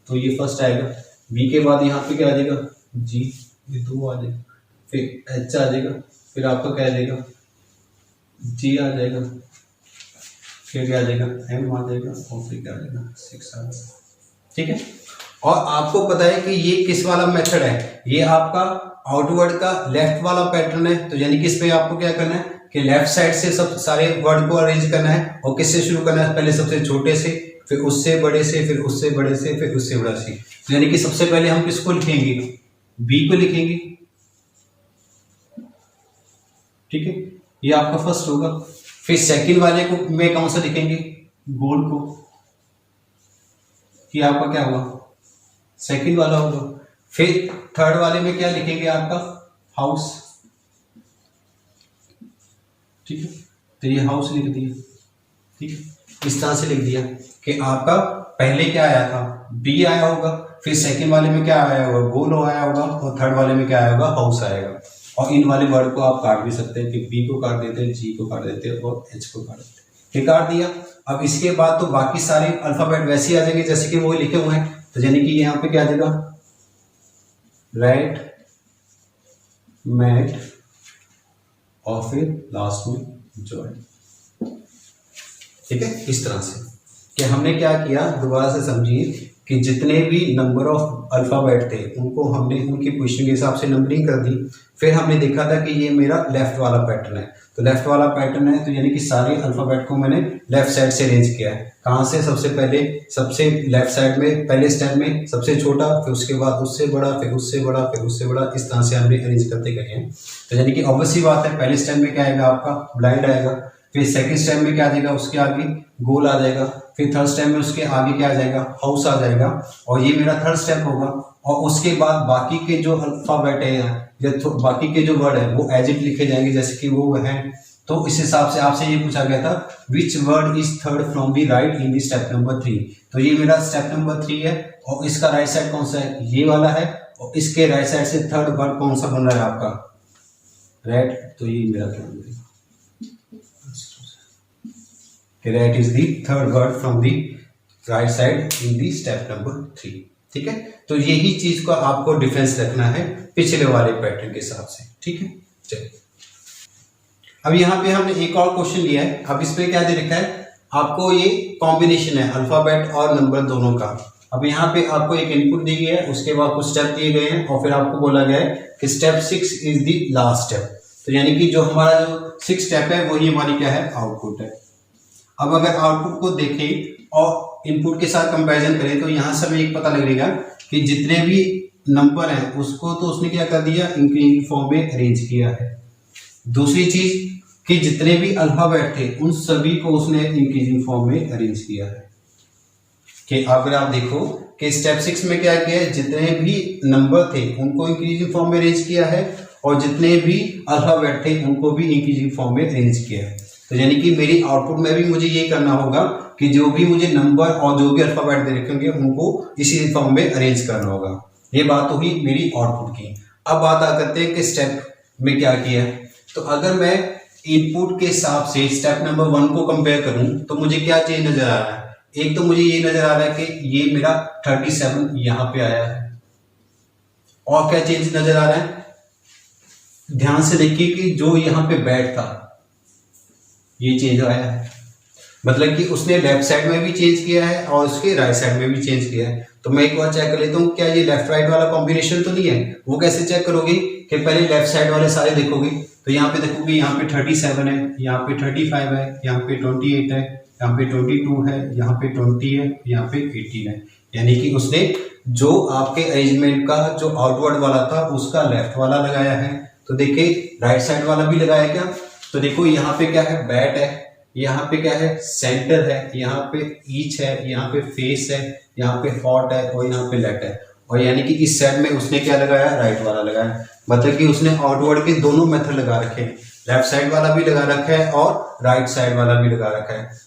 तो ये फर्स्ट आएगा। बी के बाद यहाँ पे क्या आ जाएगा, जी, ये 2 आ जाएगा, फिर एच आ जाएगा, फिर आपका क्या आ जाएगा, जी आ जाएगा, फिर क्या आ जाएगा, एम आ जाएगा, और फिर क्या आ जाएगा, 6 आ जाएगा। ठीक है, और आपको पता है कि ये किस वाला मेथड है, ये आपका आउटवर्ड का लेफ्ट वाला पैटर्न है। तो यानी कि इसमें आपको क्या करना है कि लेफ्ट साइड से सब सारे वर्ड को अरेंज करना है और किससे शुरू करना है, पहले सबसे छोटे से, फिर उससे बड़े से, फिर उससे बड़े से, फिर उससे बड़ा से। तो यानी कि सबसे पहले हम किसको लिखेंगे, बी को लिखेंगे। ठीक है, ये आपका फर्स्ट होगा। फिर सेकंड वाले को में कौन सा लिखेंगे, गोल को, कि आपका क्या होगा, सेकंड वाला होगा। फिर थर्ड वाले में क्या लिखेंगे, आपका हाउस। ठीक है, तो ये हाउस लिख दिया। ठीक है, इस तरह से लिख दिया कि आपका पहले क्या आया था, बी आया होगा, फिर सेकंड वाले में क्या आया होगा, गोल आया होगा, और थर्ड वाले में क्या आया होगा, हाउस आएगा। और इन वाले वर्ड को आप काट भी सकते हैं कि बी को काट देते हैं, जी को काट देते हैं और एच को काट देते हैं। ठीक, काट दिया। अब इसके बाद तो बाकी सारे अल्फाबेट वैसे ही आ जाएंगे जैसे कि वो लिखे हुए हैं। तो यानी कि यहाँ पे क्या आ जाएगा, रेड, मैट, और फिर लास्ट में जॉय। ठीक है, इस तरह से कि हमने क्या किया, दोबारा से समझिए कि जितने भी नंबर ऑफ अल्फाबेट थे उनको हमने उनकी पोजीशन के हिसाब से नंबरिंग कर दी। फिर हमने देखा था कि ये मेरा लेफ्ट वाला पैटर्न है, तो लेफ्ट वाला पैटर्न है तो यानी कि सारे अल्फाबेट को मैंने लेफ्ट साइड से अरेंज किया है। कहाँ से, सबसे पहले सबसे लेफ्ट साइड में पहले स्टेप में सबसे छोटा, फिर उसके बाद उससे बड़ा, फिर उससे बड़ा, फिर उससे बड़ा, इस तरह से हमने अरेंज करते गए हैं। तो यानी कि ऑब्वियस ही बात है, पहले स्टेप में क्या आएगा, आपका ब्लाइंड आएगा, फिर सेकंड स्टेप में क्या आ जाएगा, उसके आगे गोल आ जाएगा, फिर थर्ड स्टेप में उसके आगे क्या आ जाएगा, हाउस आ जाएगा, और ये मेरा थर्ड स्टेप होगा। और उसके बाद बाकी के जो अल्फाबेट है या बाकी के जो वर्ड है वो एज इट लिखे जाएंगे जैसे कि वो हैं। तो इस हिसाब से आपसे ये पूछा गया था which word is third from the right in the step number 3। तो ये मेरा स्टेप नंबर 3 है और इसका राइट साइड कौन सा है, ये वाला है, और इसके राइट साइड से थर्ड वर्ड कौन सा बन रहा है आपका, रेड। तो ये मेरा क्या बन रहा है, red is the third word from the right side in the step number 3। ठीक है, तो यही चीज को आपको डिफरेंस रखना है पिछले वाले पैटर्न के हिसाब से। ठीक है, चलिए अब यहाँ पे हमने एक और क्वेश्चन लिया है। अब इस पे क्या दे रखा है, आपको ये कॉम्बिनेशन है अल्फाबेट और नंबर दोनों का। अब यहाँ पे आपको एक इनपुट दी गई है, उसके बाद कुछ स्टेप दिए गए हैं और फिर आपको बोला गया है कि step 6 is the last step. तो यानी कि जो हमारा जो 6 स्टेप है वही हमारी क्या है, आउटपुट है। अब अगर आउटपुट को देखें और इनपुट के साथ कंपैरिजन करें तो यहाँ से हमें एक पता लगेगा कि जितने भी नंबर हैं उसको तो उसने क्या कर दिया, इंक्रीजिंग फॉर्म में अरेंज किया है। दूसरी चीज कि जितने भी अल्फाबेट थे उन सभी को उसने इंक्रीजिंग फॉर्म में अरेंज किया है। कि अगर आप देखो कि स्टेप 6 में क्या किया है, जितने भी नंबर थे उनको इंक्रीजिंग फॉर्म में अरेंज किया है और जितने भी अल्फाबेट थे उनको भी इंक्रीजिंग फॉर्म में अरेंज किया है। तो यानी कि मेरी आउटपुट में भी मुझे ये करना होगा कि जो भी मुझे नंबर और जो भी अल्फाबेट दे रखे होंगे उनको इसी फॉर्म में अरेंज करना होगा। ये बात हुई मेरी आउटपुट की। अब बात आ करते हैं कि स्टेप में क्या किया है। तो अगर मैं इनपुट के हिसाब से स्टेप नंबर 1 को कंपेयर करूं तो मुझे क्या चेंज नजर आ रहा है। एक तो मुझे ये नजर आ रहा है कि ये मेरा 37 यहां पे आया है। और क्या चेंज नजर आ रहा है, ध्यान से देखिए कि जो यहां पे बैट था ये चेंज आया है, मतलब कि उसने लेफ्ट साइड में भी चेंज किया है और उसके राइट साइड में भी चेंज किया है। तो मैं एक बार चेक कर लेता हूँ क्या ये लेफ्ट राइट वाला कॉम्बिनेशन तो नहीं है। वो कैसे चेक करोगे कि पहले लेफ्ट साइड वाले सारे देखोगे तो यहाँ पे देखोगे यहाँ पे 37 है, यहाँ पे 35 है, यहाँ पे 28 है, यहाँ पे 22 है, यहाँ पे 20 है, यहाँ पे 18 है। यानी कि उसने जो आपके अरेंजमेंट का जो आउटवर्ड वाला था उसका लेफ्ट वाला लगाया है। तो देखिए राइट साइड वाला भी लगाया क्या, तो देखो यहाँ पे क्या है, बैट है, यहाँ पे क्या है, सेंटर है, यहाँ पे ईच है, यहाँ पे फेस है, यहाँ पे हॉट है और यहाँ पे लेट है। और यानी कि इस साइड में उसने क्या लगाया, राइट वाला लगाया। मतलब कि उसने आउटवर्ड के दोनों मेथड लगा रखे हैं, लेफ्ट साइड वाला भी लगा रखा है और राइट साइड वाला भी लगा रखा है।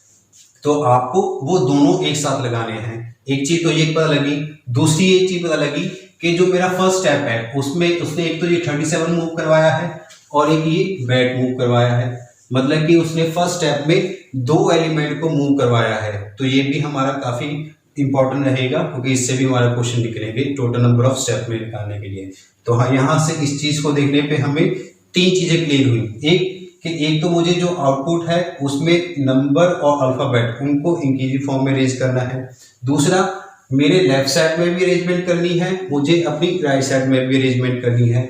तो आपको वो दोनों एक साथ लगाने हैं। एक चीज तो ये पता लगी, दूसरी एक चीज पता लगी कि जो मेरा फर्स्ट स्टेप है उसमें उसने एक तो ये 37 मूव करवाया है और एक ये बैट मूव करवाया है। मतलब कि उसने फर्स्ट स्टेप में 2 एलिमेंट को मूव करवाया है। तो ये भी हमारा काफी इंपॉर्टेंट रहेगा क्योंकि इससे भी हमारा क्वेश्चन निकलेंगे टोटल नंबर ऑफ स्टेप में निकालने के लिए। तो हाँ, यहाँ से इस चीज को देखने पे हमें 3 चीजें क्लियर हुई। एक तो मुझे जो आउटपुट है उसमें नंबर और अल्फाबेट उनको इंक्रीजिंग फॉर्म में अरेंज करना है। दूसरा, मेरे लेफ्ट साइड में भी अरेंजमेंट करनी है, मुझे अपनी राइट साइड में भी अरेंजमेंट करनी है।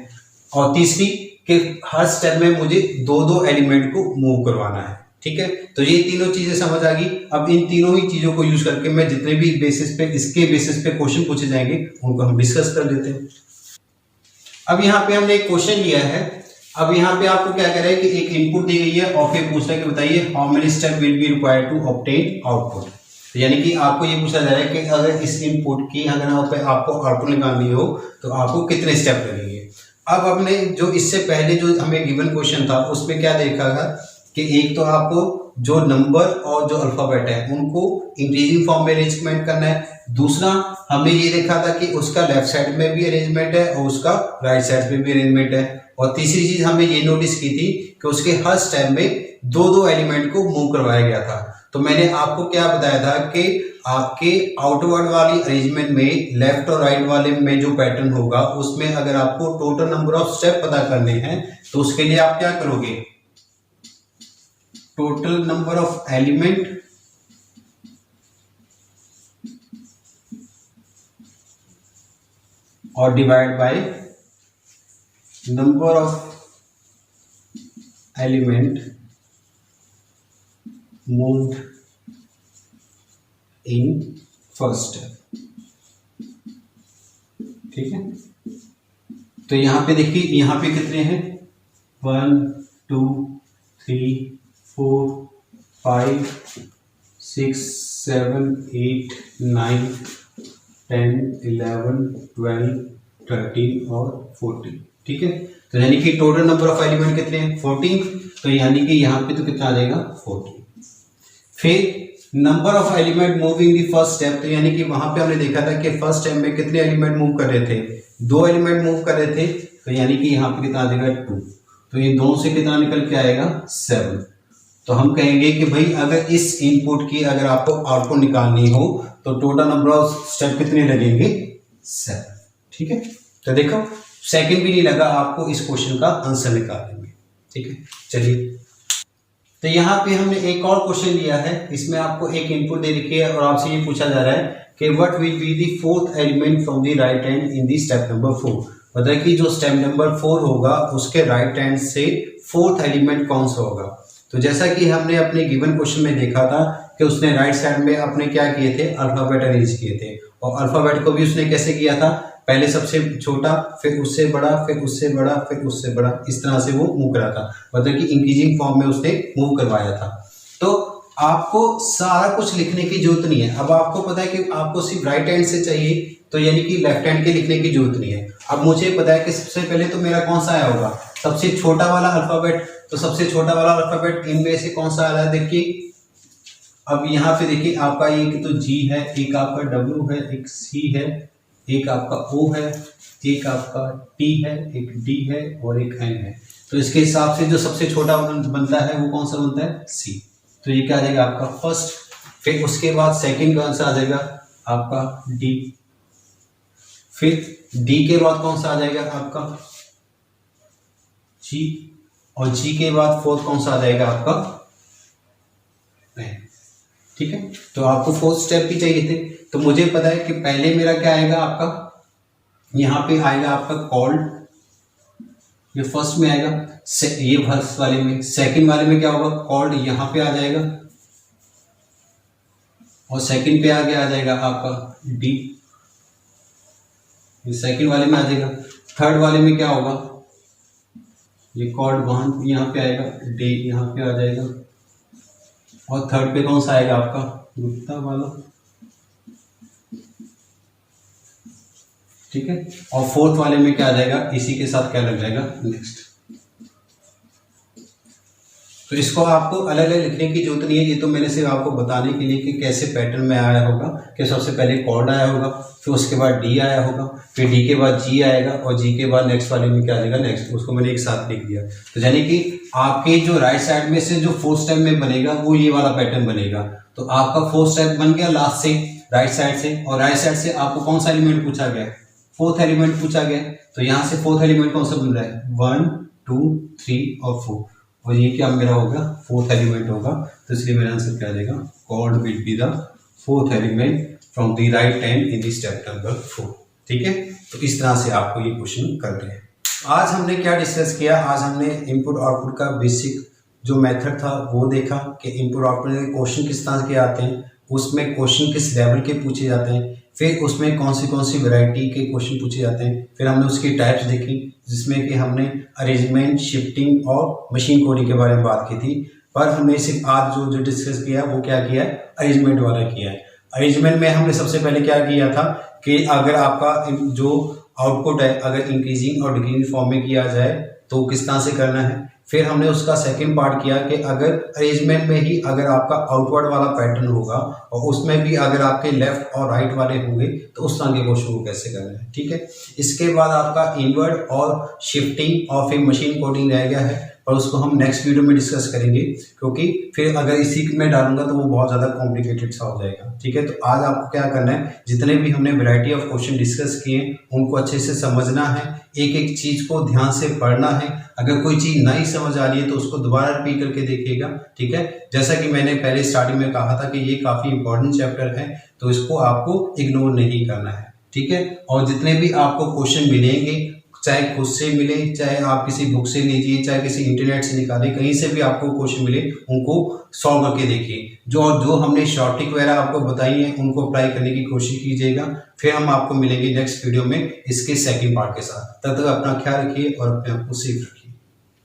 और तीसरी कि हर स्टेप में मुझे 2-2 एलिमेंट को मूव करवाना है। ठीक है, तो ये तीनों चीजें समझ आ गई। अब इन तीनों ही चीजों को यूज करके मैं जितने भी बेसिस पे इसके बेसिस पे क्वेश्चन पूछे जाएंगे उनको हम डिस्कस कर लेते हैं। अब यहाँ पे हमने एक क्वेश्चन लिया है। अब यहाँ पे आपको क्या कह रहा है कि एक इनपुट दी गई है और फिर पूछ रहा है कि बताइए how many step will be required to obtain output. तो यानी कि आपको ये पूछा जा रहा है कि अगर इस इनपुट की अगर आपको आउटपुट निकालनी हो तो आपको कितने स्टेप लगेंगे। अब हमने जो इससे पहले जो हमें गिवन क्वेश्चन था उसमें क्या देखा था कि एक तो आपको जो नंबर और जो अल्फाबेट है उनको इंक्रीजिंग फॉर्म में अरेंजमेंट करना है। दूसरा, हमने ये देखा था कि उसका लेफ्ट साइड में भी अरेंजमेंट है और उसका राइट साइड में भी अरेंजमेंट है। और तीसरी चीज हमने ये नोटिस की थी कि उसके हर स्टेप में 2-2 एलिमेंट को मूव करवाया गया था। तो मैंने आपको क्या बताया था कि आपके आउटवर्ड वाली अरेंजमेंट में लेफ्ट और राइट वाले में जो पैटर्न होगा उसमें अगर आपको टोटल नंबर ऑफ स्टेप पता करने हैं तो उसके लिए आप क्या करोगे, टोटल नंबर ऑफ एलिमेंट और divide by number of element moved in first step. ठीक है, तो यहां पे देखिए यहां पे कितने हैं, 1 2 3 4 5 6 7 8 9 10 11 12 13 और 14। ठीक है, तो यानी कि टोटल नंबर ऑफ एलिमेंट कितने हैं, 14। तो यानी कि यहाँ पे तो कितना आ जाएगा, 14। फिर number of element moving the first step, तो यानी कि वहां पे हमने देखा था कि फर्स्ट स्टेप में कितने एलिमेंट मूव कर रहे थे, 2 एलिमेंट मूव कर रहे थे। तो यानी कि यहाँ पे कितना आ जाएगा, 2। तो ये 2 से कितना निकल के आएगा, 7। तो हम कहेंगे कि भाई अगर इस इनपुट की अगर आपको आउटपुट निकालनी हो तो टोटल नंबर ऑफ स्टेप कितने लगेंगे, 7। ठीक है, तो देखो सेकंड भी नहीं लगा आपको इस क्वेश्चन का आंसर निकालने में। ठीक है, चलिए तो यहाँ पे हमने एक और क्वेश्चन लिया है, इसमें आपको एक इनपुट दे रखी है और आपसे ये पूछा जा रहा है कि what will be the fourth element from the right hand in the step number 4। मतलब कि जो स्टेप नंबर 4 होगा उसके राइट हैंड से फोर्थ एलिमेंट कौन सा होगा। तो जैसा कि हमने अपने गिवन क्वेश्चन में देखा था कि उसने राइट साइड में अपने क्या किए थे, अल्फाबेट अरेंज किए थे, और अल्फाबेट को भी उसने कैसे किया था, पहले सबसे छोटा, फिर उससे बड़ा, फिर उससे बड़ा, फिर उससे बड़ा, इस तरह से वो मूव करा था। मतलब कि इंक्रीजिंग फॉर्म में उसने मूव करवाया था। तो आपको सारा कुछ लिखने की जरूरत नहीं है। अब आपको पता है कि आपको सिर्फ राइट हैंड से चाहिए, तो यानी कि लेफ्ट हैंड के लिखने की जरूरत नहीं है। अब मुझे पता है कि सबसे पहले तो मेरा कौन सा आया होगा, सबसे छोटा वाला अल्फाबेट। तो सबसे छोटा वाला अल्फाबेट इनमें से कौन सा आ रहा है, देखिए। अब यहाँ पे देखिए आपका एक तो जी है, एक आपका डब्ल्यू है, एक सी है, एक आपका ओ है, एक आपका टी है, एक डी है और एक एन है। तो इसके हिसाब से जो सबसे छोटा बनता है वो कौन सा बनता है, सी। तो ये क्या आ जाएगा आपका फर्स्ट। फिर उसके बाद सेकंड कौन सा आ जाएगा आपका डी। फिर डी के बाद कौन सा आ जाएगा आपका जी, और जी के बाद फोर्थ कौन सा आ जाएगा आपका एन। ठीक है, तो आपको फोर्थ स्टेप भी चाहिए थे। तो मुझे पता है कि पहले मेरा क्या आएगा आपका, यहाँ पे आएगा आपका कॉल्ड, ये फर्स्ट में आएगा, ये फर्स्ट वाले में। सेकंड वाले में क्या होगा, कॉल्ड यहाँ पे आ जाएगा और सेकंड पे आगे आ जाएगा आपका डी, ये सेकंड वाले में आ जाएगा। थर्ड वाले में क्या होगा, ये कॉल्ड वहां यहाँ पे आएगा, डी यहाँ पे आ जाएगा, और थर्ड पे कौन सा आएगा आपका गुप्ता वाला। ठीक है, और फोर्थ वाले में क्या आ जाएगा, इसी के साथ क्या लग जाएगा नेक्स्ट। तो इसको आपको अलग अलग लिखने की जरूरत नहीं है, ये तो मैंने सिर्फ आपको बताने के लिए कि कैसे पैटर्न में आया होगा कि सबसे पहले कॉर्ड आया होगा, फिर उसके बाद डी आया होगा, फिर डी के बाद जी आएगा, और जी के बाद नेक्स्ट वाले में क्या आ जाएगा नेक्स्ट। उसको मैंने एक साथ लिख दिया। तो यानी कि आपके जो राइट साइड में से जो फोर्थ स्टेप में बनेगा वो ये वाला पैटर्न बनेगा। तो आपका फोर्थ स्टेप बन गया लास्ट से राइट साइड से, और राइट साइड से आपको कौन सा एलिमेंट पूछा गया, फोर्थ एलिमेंट पूछा गया। तो यहाँ से फोर्थ एलिमेंट कौन सा बन रहा है, 1 2 3 और 4, और ये क्या मेरा होगा फोर्थ एलिमेंट होगा। तो इसलिए मेरा आंसर क्या आ जाएगा, called will be the fourth element from the right hand in the step number 4। ठीक है, तो इस तरह से आपको ये क्वेश्चन कर रहे हैं। आज हमने क्या डिस्कस किया, आज हमने इनपुट आउटपुट का बेसिक जो मेथड था वो देखा कि इनपुट आउटपुट के क्वेश्चन किस तरह के आते हैं, उसमें क्वेश्चन किस लेवल के पूछे जाते हैं, फिर उसमें कौन सी वैरायटी के क्वेश्चन पूछे जाते हैं। फिर हमने उसकी टाइप्स देखी, जिसमें कि हमने अरेंजमेंट, शिफ्टिंग और मशीन कोडिंग के बारे में बात की थी। पर हमने सिर्फ आज जो डिस्कस किया वो क्या किया है, अरेंजमेंट वाला किया है। अरेंजमेंट में हमने सबसे पहले क्या किया था कि अगर आपका जो आउटपुट है अगर इंक्रीजिंग और डिक्रीजिंग फॉर्म में किया जाए तो किस तरह से करना है। फिर हमने उसका सेकंड पार्ट किया कि अगर अरेंजमेंट में ही अगर आपका आउटवर्ड वाला पैटर्न होगा और उसमें भी अगर आपके लेफ्ट और राइट वाले होंगे तो उस तरह के क्वेश्चन को कैसे करना है। ठीक है, इसके बाद आपका इनवर्ड और शिफ्टिंग और फिर मशीन कोडिंग रह गया है, और उसको हम नेक्स्ट वीडियो में डिस्कस करेंगे, क्योंकि फिर अगर इसी में डालूंगा तो वो बहुत ज़्यादा कॉम्प्लिकेटेड सा हो जाएगा। ठीक है, तो आज आपको क्या करना है, जितने भी हमने वैरायटी ऑफ क्वेश्चन डिस्कस किए उनको अच्छे से समझना है, एक एक चीज़ को ध्यान से पढ़ना है। अगर कोई चीज़ नहीं समझ आ रही है तो उसको दोबारा रिपीट करके देखिएगा। ठीक है, जैसा कि मैंने पहले स्टार्टिंग में कहा था कि ये काफ़ी इंपॉर्टेंट चैप्टर है, तो इसको आपको इग्नोर नहीं करना है। ठीक है, और जितने भी आपको क्वेश्चन मिलेंगे, चाहे खुद से मिले, चाहे आप किसी बुक से लीजिए, चाहे किसी इंटरनेट से निकालिए, कहीं से भी आपको क्वेश्चन मिले उनको सॉल्व करके देखिए। जो हमने शॉर्ट ट्रिक वगैरह आपको बताई है उनको अप्लाई करने की कोशिश कीजिएगा। फिर हम आपको मिलेंगे नेक्स्ट वीडियो में इसके सेकंड पार्ट के साथ। तब तक अपना ख्याल रखिए और अपने आप को सेफ रखिए।